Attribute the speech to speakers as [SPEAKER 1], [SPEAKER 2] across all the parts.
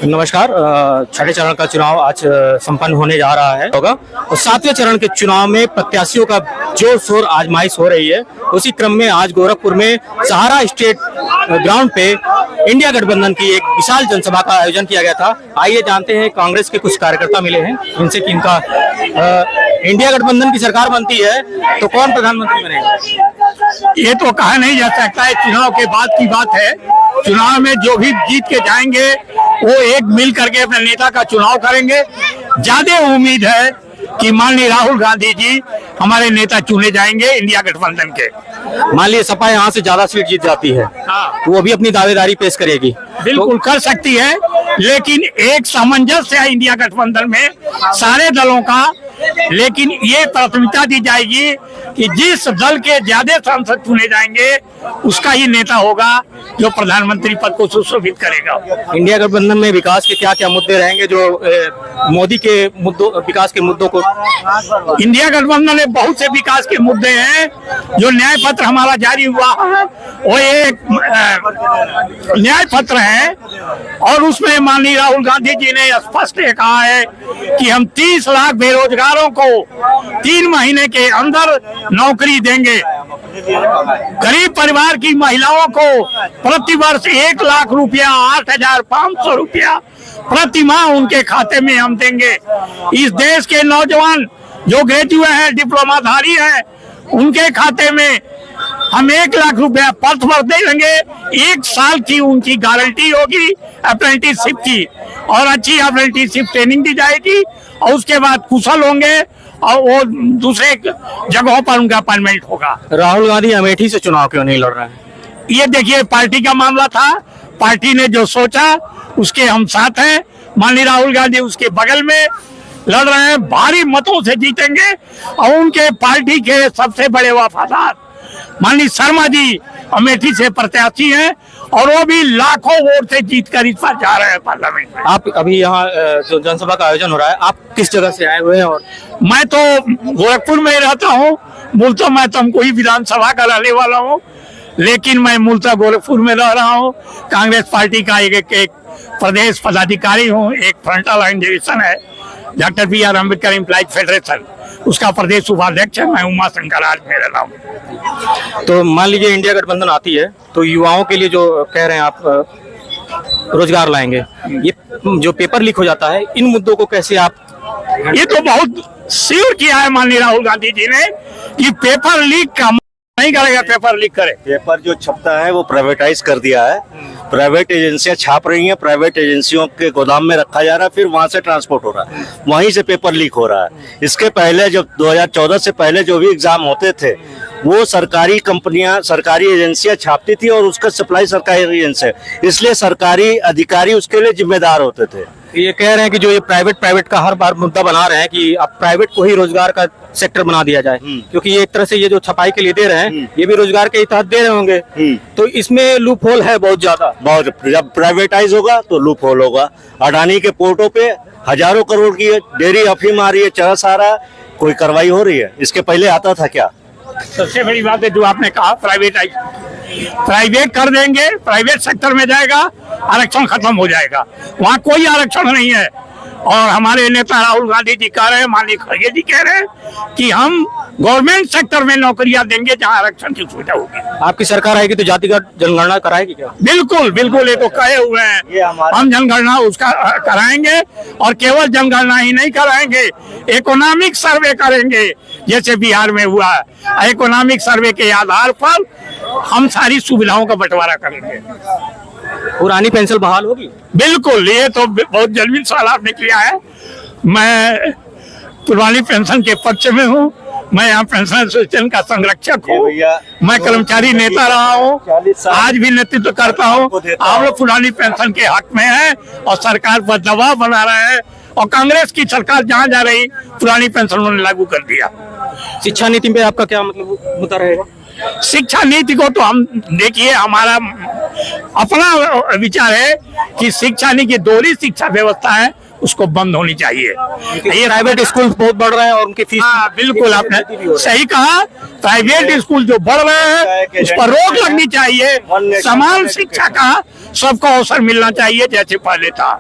[SPEAKER 1] नमस्कार। छठे चरण का चुनाव आज संपन्न होने जा रहा है होगा और सातवें चरण के चुनाव में प्रत्याशियों का जोर शोर आजमाइश हो रही है। उसी क्रम में आज गोरखपुर में सहारा स्टेट ग्राउंड पे इंडिया गठबंधन की एक विशाल जनसभा का आयोजन किया गया था। आइए जानते हैं, कांग्रेस के कुछ कार्यकर्ता मिले हैं इनसे कि इनका इंडिया गठबंधन की सरकार बनती है तो कौन प्रधानमंत्री बनेगा।
[SPEAKER 2] ये तो कहा नहीं जा सकता है, चुनाव के बाद की बात है। चुनाव में जो भी जीत के जाएंगे वो एक मिल करके अपने नेता का चुनाव करेंगे। ज्यादा उम्मीद है कि माननीय राहुल गांधी जी हमारे नेता चुने जाएंगे इंडिया गठबंधन के।
[SPEAKER 1] मान लीजिए सपा यहाँ से ज्यादा सीट जीत जाती है तो वो भी अपनी दावेदारी पेश करेगी।
[SPEAKER 2] बिल्कुल कर सकती है, लेकिन एक सामंजस्य है इंडिया गठबंधन में सारे दलों का। लेकिन ये प्राथमिकता दी जाएगी कि जिस दल के ज्यादा सांसद चुने जाएंगे उसका ही नेता होगा जो प्रधानमंत्री पद को सुशोभित करेगा।
[SPEAKER 1] इंडिया गठबंधन में विकास के क्या क्या मुद्दे रहेंगे जो मोदी के मुद्दों विकास के मुद्दों को।
[SPEAKER 2] इंडिया गठबंधन में बहुत से विकास के मुद्दे हैं। जो न्याय पत्र हमारा जारी हुआ है वो एक न्याय पत्र है और उसमें माननीय राहुल गांधी जी ने स्पष्ट कहा है कि हम 30 लाख बेरोजगारों को 3 महीने के अंदर नौकरी देंगे। गरीब परिवार की महिलाओं को प्रति वर्ष 1 लाख रुपया 8,500 रुपया प्रति माह उनके खाते में हम देंगे। इस देश के नौजवान जो ग्रेजुएट हैं, डिप्लोमाधारी हैं, उनके खाते में हम 1 लाख रुपया प्रति वर्ष देंगे। 1 साल की उनकी गारंटी होगी अप्रेंटिसशिप की और अच्छी अप्रेंटिसशिप ट्रेनिंग दी जाएगी और उसके बाद कुशल होंगे और वो दूसरे जगहों पर उनका अपॉइंटमेंट होगा।
[SPEAKER 1] राहुल गांधी अमेठी से चुनाव क्यों नहीं लड़ रहे हैं?
[SPEAKER 2] ये देखिए, पार्टी का मामला था। पार्टी ने जो सोचा उसके हम साथ हैं। माननीय राहुल गांधी उसके बगल में लड़ रहे हैं, भारी मतों से जीतेंगे और उनके पार्टी के सबसे बड़े वफादार माननीय शर्मा जी अमेठी से प्रत्याशी हैं और वो भी लाखों वोट से जीतकर इस बार जा रहे हैं पार्लियामेंट में।
[SPEAKER 1] आप अभी यहाँ जो जनसभा का आयोजन हो रहा है, आप किस जगह से आए हुए हैं? और
[SPEAKER 2] मैं तो गोरखपुर में रहता हूँ। मूलतः मैं तुमको ही विधानसभा का रहने वाला हूँ, लेकिन मैं मूलतः गोरखपुर में रह रहा हूँ। कांग्रेस पार्टी का एक प्रदेश पदाधिकारी हूँ। एक फ्रंटल लाइन डिवीजन है doctor B.R. Ambedkar employees federation, उसका प्रदेश उपाध्यक्ष है। मैं उमा शंकर आज में रहता हूँ।
[SPEAKER 1] तो मान लीजिए इंडिया गठबंधन आती है तो युवाओं के लिए जो कह रहे हैं आप रोजगार लाएंगे, ये जो पेपर लीक हो जाता है, इन मुद्दों को कैसे आप।
[SPEAKER 2] ये तो बहुत श्योर किया है माननीय राहुल गांधी जी ने कि पेपर लीक का नहीं करेगा। पेपर लीक करे,
[SPEAKER 3] पेपर जो छपता है वो प्राइवेटाइज कर दिया है। प्राइवेट एजेंसियां छाप रही हैं, प्राइवेट एजेंसियों के गोदाम में रखा जा रहा है, फिर वहां से ट्रांसपोर्ट हो रहा है, वहीं से पेपर लीक हो रहा है। इसके पहले जब 2014 से पहले जो भी एग्जाम होते थे वो सरकारी कंपनियां, सरकारी एजेंसियां छापती थी और उसका सप्लाई सरकारी एजेंसी, इसलिए सरकारी अधिकारी उसके लिए जिम्मेदार होते थे।
[SPEAKER 1] ये कह रहे हैं कि जो ये प्राइवेट का हर बार मुद्दा बना रहे हैं कि अब प्राइवेट को ही रोजगार का सेक्टर बना दिया जाए, क्योंकि ये एक तरह से ये जो छपाई के लिए दे रहे हैं ये भी रोजगार के तहत दे रहे होंगे, तो इसमें लूप होल है बहुत ज्यादा।
[SPEAKER 3] बहुत, जब प्राइवेटाइज होगा तो लूप होल होगा। अडानी के पोर्टों पे हजारों करोड़ की डेयरी अफीम आ रही है, चरस आ रहा है, कोई कार्रवाई हो रही है? इसके पहले आता था क्या?
[SPEAKER 2] सबसे बड़ी बात है जो आपने कहा, प्राइवेट कर देंगे, प्राइवेट सेक्टर में जाएगा, आरक्षण खत्म हो जाएगा, वहाँ कोई आरक्षण नहीं है। और हमारे नेता राहुल गांधी जी कह रहे हैं, माननीय खड़गे जी कह रहे हैं कि हम गवर्नमेंट सेक्टर में नौकरियां देंगे जहां आरक्षण की सुविधा होगी।
[SPEAKER 1] आपकी सरकार आएगी तो जातिगत जनगणना कराएगी क्या?
[SPEAKER 2] बिल्कुल बिल्कुल, ये तो कहे हुए हैं हम जनगणना उसका कराएंगे और केवल जनगणना ही नहीं कराएंगे, इकोनॉमिक सर्वे करेंगे जैसे बिहार में हुआ है। इकोनॉमिक सर्वे के आधार पर हम सारी सुविधाओं का बंटवारा करेंगे।
[SPEAKER 1] पुरानी पेंशन बहाल होगी?
[SPEAKER 2] बिल्कुल, ये तो बहुत जल्दी सवाल आपने किया है। मैं पुरानी पेंशन के पक्ष में हूँ। मैं यहाँ पेंशन एसोसिएशन का संरक्षक हूँ। मैं कर्मचारी नेता रहा हूँ, आज भी नेतृत्व करता हूँ। आप लोग पुरानी पेंशन के हक में हैं और सरकार पर दबाव बना रहे हैं और कांग्रेस की सरकार जहाँ जा रही पुरानी पेंशन उन्होंने लागू कर दिया।
[SPEAKER 1] शिक्षा नीति में आपका क्या मतलब मुद्दा रहेगा?
[SPEAKER 2] शिक्षा नीति को तो हम देखिए, हमारा अपना विचार है कि शिक्षा नीति दोहरी शिक्षा व्यवस्था है उसको बंद होनी चाहिए।
[SPEAKER 1] ये प्राइवेट स्कूल बहुत बढ़ रहे हैं और उनकी फीस
[SPEAKER 2] हाँ बिल्कुल आपने सही कहा, प्राइवेट स्कूल जो बढ़ रहे हैं उस पर रोक लगनी चाहिए। समान शिक्षा का सबको अवसर मिलना चाहिए जैसे पहले था।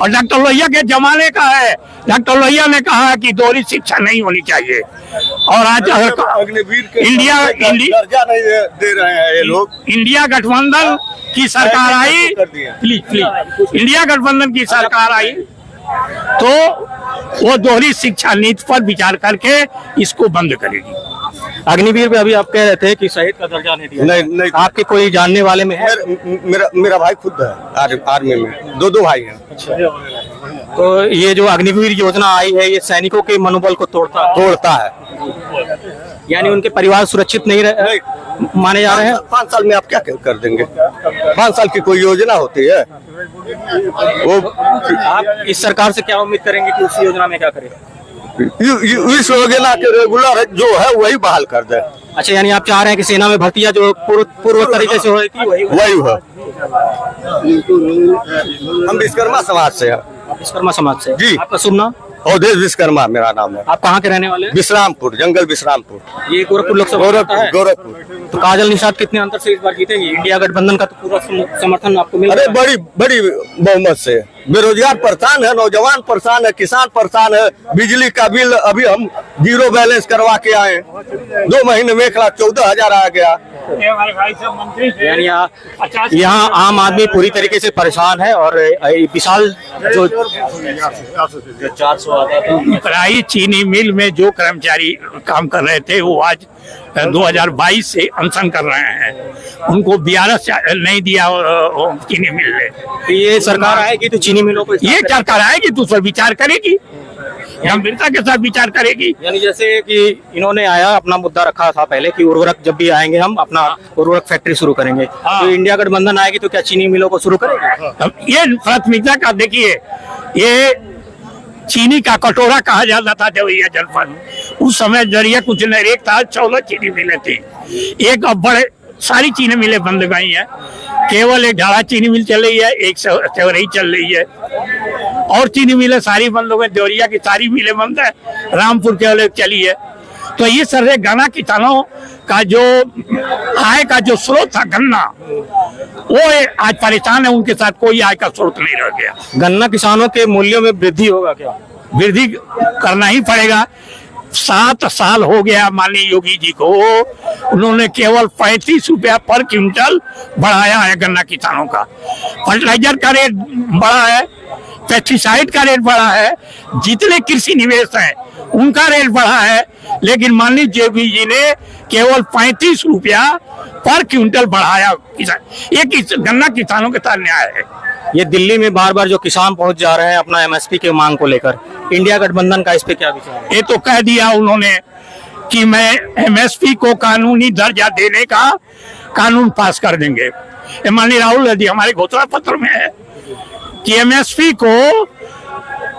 [SPEAKER 2] और डॉक्टर लोहिया के जमाने का है, डॉक्टर लोहिया ने कहा कि दोहरी शिक्षा नहीं होनी चाहिए। और आज इंडिया
[SPEAKER 4] दर्जा नहीं दे रहे हैं ये लोग।
[SPEAKER 2] इंडिया गठबंधन की सरकार आई, प्लीज इंडिया गठबंधन की सरकार आई तो वो दोहरी शिक्षा नीति पर विचार करके इसको बंद करेगी।
[SPEAKER 1] अग्निवीर पे अभी आप कह रहे थे कि शहीद का दर्जा नहीं दिया।
[SPEAKER 4] नहीं
[SPEAKER 1] आपके कोई जानने वाले में है?
[SPEAKER 4] मेरा भाई खुद है आर्मी में, दो भाई हैं।
[SPEAKER 1] तो ये जो अग्निवीर योजना आई है ये सैनिकों के मनोबल को तोड़ता है, यानी उनके परिवार सुरक्षित नहीं माने जा रहे हैं।
[SPEAKER 4] 5 साल में आप क्या कर देंगे? 5 साल की कोई योजना होती है वो?
[SPEAKER 1] आप इस सरकार से क्या उम्मीद करेंगे कि उस योजना में क्या करें?
[SPEAKER 4] इस योजना के रेगुलर जो है वही बहाल कर दे।
[SPEAKER 1] अच्छा, यानी आप चाह रहे हैं कि सेना में भर्तियां जो पूर्व तरीके से हो रही थी वही
[SPEAKER 4] है। हम विश्वकर्मा समाज से हैं।
[SPEAKER 1] विश्वकर्मा समाज से
[SPEAKER 4] जी।
[SPEAKER 1] आपका शुभ नाम?
[SPEAKER 4] अवधेश विश्वकर्मा मेरा नाम है।
[SPEAKER 1] आप कहाँ के रहने वाले हैं?
[SPEAKER 4] विश्रामपुर, जंगल विश्रामपुर।
[SPEAKER 1] ये गोरखपुर लोकसभा क्षेत्र है।
[SPEAKER 4] गोरखपुर।
[SPEAKER 1] तो काजल निषाद कितने अंतर से इस बार जीतेंगी? इंडिया गठबंधन का तो पूरा समर्थन आपको मिल रहा है।
[SPEAKER 4] अरे बड़ी बहुमत से। बेरोजगार परेशान है, नौजवान परेशान है, किसान परेशान है। बिजली का बिल अभी हम 0 बैलेंस करवा के आए, 2 महीने में 1,14,000 आ गया।
[SPEAKER 1] यानी यहाँ आम आदमी पूरी तरीके से परेशान है। और विशाल जो
[SPEAKER 3] 400 आता था।
[SPEAKER 2] पराई चीनी मिल में जो कर्मचारी काम कर रहे थे वो आज 2022 से अनशन कर रहे हैं। उनको BRS नहीं दिया चीनी मिल ने।
[SPEAKER 1] तो ये सरकार आएगी तो चीनी मिलों को
[SPEAKER 2] ये सरकार आएगी तो उस पर विचार करेगी, गंभीरता के साथ विचार करेगी।
[SPEAKER 1] यानी जैसे कि इन्होंने आया अपना मुद्दा रखा था पहले कि उर्वरक जब भी आएंगे हम अपना उर्वरक फैक्ट्री शुरू करेंगे। तो इंडिया गठबंधन आएगी तो क्या चीनी मिलों को शुरू करेगी?
[SPEAKER 2] ये प्राथमिकता का देखिए, ये चीनी का कटोरा कहा जाता था देवरिया जनपद। उस समय जरिए कुछ नहीं, एक था 14 चीनी मिलें थी। एक अब बड़े सारी चीनी मिलें बंद गई हैं, केवल एक ढाड़ा चीनी मिल चल रही है, एक सेवरई चल रही है और चीनी मिलें सारी बंद हो गई। देवरिया की सारी मिलें बंद है, रामपुर केवल एक चली है। तो ये सारे गन्ना किसानों का जो आय का जो स्रोत था गन्ना, वो आज परेशान है, उनके साथ कोई आय का स्रोत नहीं रह गया।
[SPEAKER 1] गन्ना किसानों के मूल्यों में वृद्धि होगा क्या?
[SPEAKER 2] वृद्धि करना ही पड़ेगा। 7 साल हो गया माननीय योगी जी को, उन्होंने केवल 35 रुपया पर क्विंटल बढ़ाया है गन्ना किसानों का। फर्टिलाइजर का रेट बढ़ा है, पेस्टिसाइड का रेट बढ़ा है, जितने कृषि निवेश हैं उनका रेट बढ़ा है, लेकिन माननीय योगी जी ने केवल 35 रुपया पर क्विंटल बढ़ाया। ये गन्ना किसानों के साथ न्याय है।
[SPEAKER 1] ये दिल्ली में बार बार जो किसान पहुंच जा रहे हैं अपना MSP के मांग को लेकर, इंडिया गठबंधन का इस पे क्या विचार है?
[SPEAKER 2] ये तो कह दिया उन्होंने कि मैं MSP को कानूनी दर्जा देने का कानून पास कर देंगे। ये माननीय राहुल गांधी हमारे घोषणा पत्र में है कि MSP को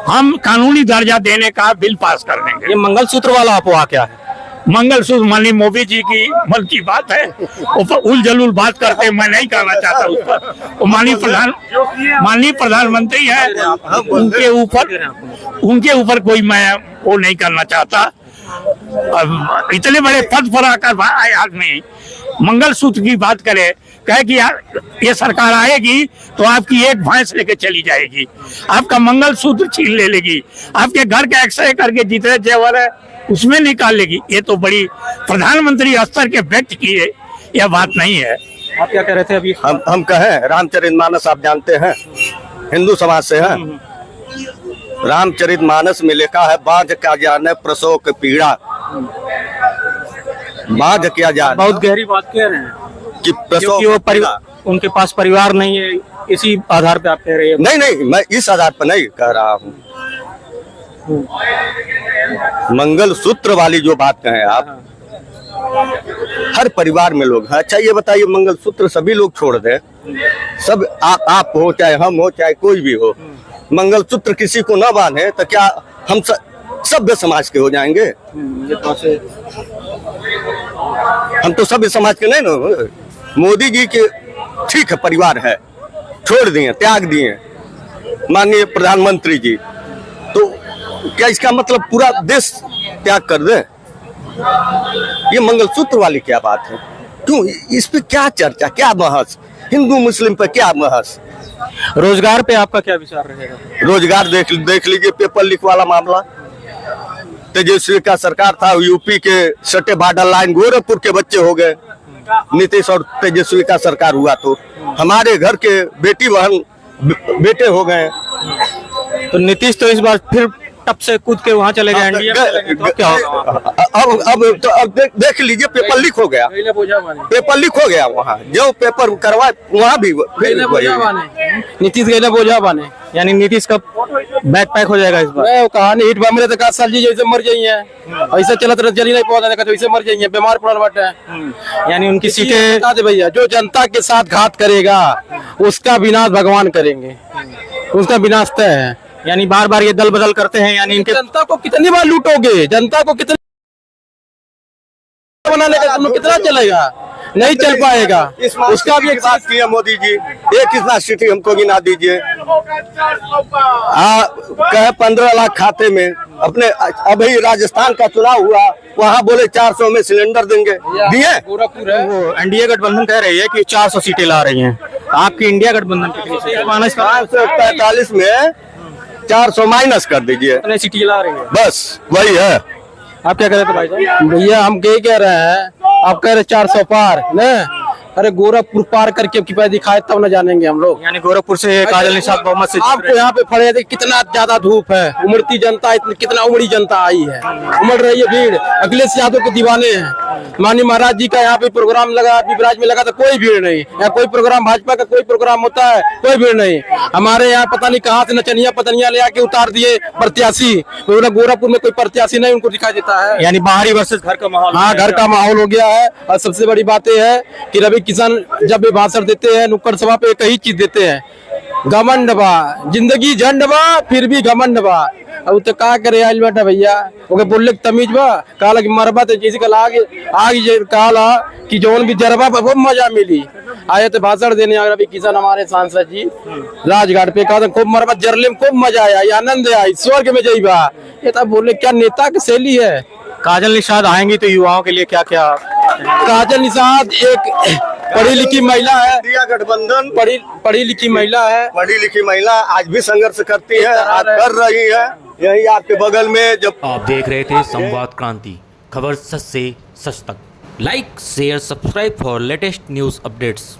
[SPEAKER 2] हम कानूनी दर्जा देने का बिल पास कर देंगे।
[SPEAKER 1] ये मंगलसूत्र वाला अफवाह क्या है?
[SPEAKER 2] मंगलसूत्र माननीय मोदी जी की मन की बात है, उल जलूल बात करते, मैं नहीं करना चाहता उस पर। वो माननीय प्रधानमंत्री है, उनके ऊपर कोई मैं वो नहीं करना चाहता। इतने बड़े पद पर आकर आए आदमी मंगलसूत्र की बात करे, कहे कि यार ये सरकार आएगी तो आपकी एक भैंस लेके चली जाएगी, आपका मंगलसूत्र छीन ले लेगी, आपके घर के एक्सरे करके जितने जेवर है उसमें निकाल लेगी। ये तो बड़ी प्रधानमंत्री स्तर के व्यक्ति की यह बात नहीं है।
[SPEAKER 1] आप क्या कह रहे थे अभी?
[SPEAKER 4] हम कहें रामचरितमानस आप जानते हैं, हिंदू समाज से हैं। रामचरितमानस में लिखा है, बाँझ क्या जाने प्रसव की पीड़ा। बाँझ क्या जाने,
[SPEAKER 1] बहुत गहरी बात कह रहे हैं
[SPEAKER 4] कि प्रसव
[SPEAKER 1] क्योंकि वो उनके पास परिवार नहीं है, इसी आधार पे आप कह रहे हैं?
[SPEAKER 4] नहीं, मैं इस आधार पर नहीं कह रहा हूँ। मंगलसूत्र वाली जो बात कहें आप, हर परिवार में लोग हैं। अच्छा ये बताइए, मंगलसूत्र सभी लोग छोड़ दें, सब आप हो चाहे हम हो चाहे कोई भी हो, मंगलसूत्र किसी को न बांधे तो क्या हम सभ्य समाज के हो जाएंगे? हम तो सभ्य समाज के नहीं ना। मोदी जी के ठीक है परिवार है, छोड़ दिए, त्याग दिए, माननीय प्रधानमंत्री जी, तो क्या इसका मतलब पूरा देश त्याग कर दे? ये मंगलसूत्र वाली क्या बात है? क्यों इस पे क्या चर्चा, क्या बहस? हिंदू मुस्लिम पे क्या बहस?
[SPEAKER 1] रोजगार पे आपका क्या विचार रहेगा?
[SPEAKER 4] रोजगार देख लीजिए, पेपर लीक वाला मामला। तेजस्वी का सरकार था, यूपी के सटे बॉर्डर लाइन गोरखपुर के बच्चे हो गए। नीतीश और तेजस्वी का सरकार हुआ तो हमारे घर के बेटी बहन बेटे हो गए।
[SPEAKER 1] तो नीतीश तो इस बार फिर टप से कूद के वहां चले गए एनडीए में, तो क्या होगा?
[SPEAKER 4] अब देख लीजिए, पेपर लीक हो गया, पेपर लीक हो गया। वहाँ जो पेपर करवा वहाँ भी
[SPEAKER 1] नीतीश गैला बोझा बने, यानी नीतीश का बैक पैक हो जाएगा इस बार।
[SPEAKER 5] कहानी हिट बमरे तक साल जी जैसे मर जाइए, ऐसे चलत रह चली नहीं पौधा देखा तो ऐसे मर जाइए, बीमार पड़ल बाटे।
[SPEAKER 1] यानी उनकी सीटें
[SPEAKER 5] बता दे भैया, जो जनता के साथ घात करेगा उसका विनाश भगवान करेंगे, उसका विनाश तय है।
[SPEAKER 1] यानी बार बार ये दल बदल करते हैं, यानी इनके
[SPEAKER 5] जनता को कितनी बार लूटोगे? जनता को कितनी बनाने का तुम कितना चलेगा? नहीं चल पाएगा।
[SPEAKER 4] उसका भी एक बात की है मोदी जी, एक कितना सिटी हमको गिना दीजिए। कहे 15 लाख खाते में अपने। अभी राजस्थान का चुनाव हुआ, वहाँ बोले 400 में सिलेंडर देंगे, दिए?
[SPEAKER 5] गोरखपुर है,
[SPEAKER 1] वो एनडीए गठबंधन कह रही है कि 400 सीटें ला रही हैं। आपकी इंडिया गठबंधन कितनी सीटें माइनस
[SPEAKER 4] 545 में 400 माइनस कर दीजिए,
[SPEAKER 1] कितने सीटें ला रही है?
[SPEAKER 4] बस वही है।
[SPEAKER 1] आप क्या कह रहे थे भाई साहब?
[SPEAKER 5] भैया हम क्या कह रहे हैं, आप कह रहे 400 पार न? अरे गोरखपुर पार करके अब पैर दिखाए तब न जानेंगे हम लोग।
[SPEAKER 1] यानी गोरखपुर से काजल निषाद बहुमत से जीत
[SPEAKER 5] आपको
[SPEAKER 1] रहे हैं।
[SPEAKER 5] यहाँ पे खड़े थे, कितना ज्यादा धूप है, उमड़ती जनता, कितना उमड़ी जनता आई है, उमड़ रही है भीड़। अखिलेश यादव के दीवाने हैं। माननीय महाराज जी का यहाँ पे प्रोग्राम लगा, विराज में लगा तो कोई भीड़ नहीं। यहाँ कोई प्रोग्राम, भाजपा का कोई प्रोग्राम होता है, कोई भीड़ नहीं। हमारे यहाँ पता नहीं कहाँ से नचनिया पतनिया ले आके उतार दिए प्रत्याशी, गोरखपुर में कोई प्रत्याशी नहीं उनको दिखाई देता है।
[SPEAKER 1] यानी बाहरी वर्सेस घर का माहौल।
[SPEAKER 5] हाँ, घर का माहौल हो गया है। और सबसे बड़ी बात यह है कि रवि किशन जब भी भाषण देते हैं नुक्कड़ सभा पे एक ही चीज देते हैं, घमंड बा, जिंदगी झंड बा फिर भी घमंड बा। अब तो का करे आइल बेटा भैया, ओके बोलले तमीज बा, काला की मरबा तो जैसे कल आगे काला कि जौन भी जरबा पर बहुत मजा मिली। आए तो भाषण देने रवि किशन हमारे सांसद जी राजघाट पे, कहा खूब मरबा जरले में खूब मजा आया, ये आनंद आया, स्वर्ग में जाइबा। ये तो बोले क्या नेता की शैली है।
[SPEAKER 1] काजल निषाद आएंगी तो युवाओं के लिए क्या क्या?
[SPEAKER 5] काजल निषाद एक पढ़ी लिखी महिला है,
[SPEAKER 4] इंडिया गठबंधन
[SPEAKER 5] पढ़ी लिखी महिला है,
[SPEAKER 4] पढ़ी लिखी महिला आज भी संघर्ष करती है, आज कर रही है। यही आपके बगल में जब
[SPEAKER 6] आप देख रहे थे संवाद क्रांति, खबर सच से सच तक। Like share subscribe for latest news updates.